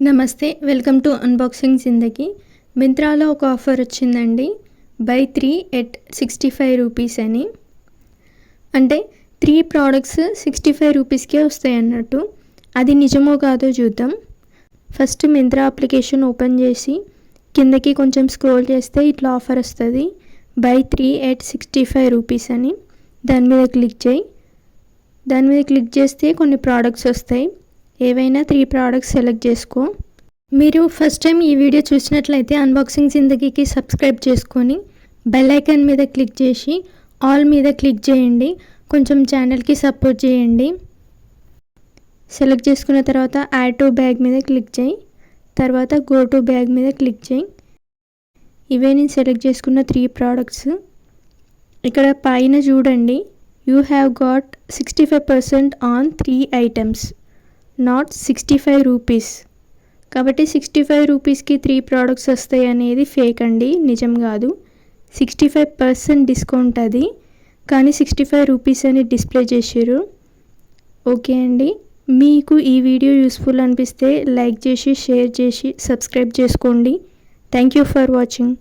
నమస్తే, welcome to unboxing జిందగీ. మింత్రాలో ఒక offer వచ్చిందండి, బై 3 ఎట్ 65 రూపీస్ అని. అంటే 3 ప్రోడక్ట్స్ 65 రూపీస్కే వస్తాయి అన్నట్టు. అది నిజమో కాదో చూద్దాం. ఫస్ట్ మింత్రా అప్లికేషన్ ఓపెన్ చేసి కిందకి కొంచెం స్క్రోల్ చేస్తే ఇట్లా ఆఫర్ వస్తుంది, బై 3 ఎట్ 65 రూపీస్ అని. దాని మీద క్లిక్ చేయి. దాని మీద క్లిక్ చేస్తే కొన్ని ప్రోడక్ట్స్ వస్తాయి. ఏవైనా 3 ప్రోడక్ట్స్ సెలెక్ట్ చేసుకో. మీరు ఫస్ట్ టైం ఈ వీడియో చూసినట్లయితే అన్బాక్సింగ్ జిందగీకి సబ్స్క్రైబ్ చేసుకొని బెల్ ఐకాన్ మీద క్లిక్ చేసి ఆల్ మీద క్లిక్ చేయండి. కొంచెం ఛానల్కి సపోర్ట్ చేయండి. సెలెక్ట్ చేసుకున్న తర్వాత యాడ్ టు బ్యాగ్ మీద క్లిక్ చేయి. తర్వాత గో టు బ్యాగ్ మీద క్లిక్ చేయి. ఇవే నేను సెలెక్ట్ చేసుకున్న 3 ప్రోడక్ట్స్. ఇక్కడ పైన చూడండి, you have got 65% on 3 items, not 65 rupees. కాబట్టి 65 రూపీస్కి 3 ప్రోడక్ట్స్ వస్తాయి అనేది ఫేక్ అండి, నిజం కాదు. 65% డిస్కౌంట్ అది, కానీ 65 రూపీస్ అని డిస్ప్లే చేసారు. ఓకే అండి, మీకు ఈ వీడియో యూస్ఫుల్ అనిపిస్తే లైక్ చేసి, షేర్ చేసి, సబ్స్క్రైబ్ చేసుకోండి. Thank you for watching.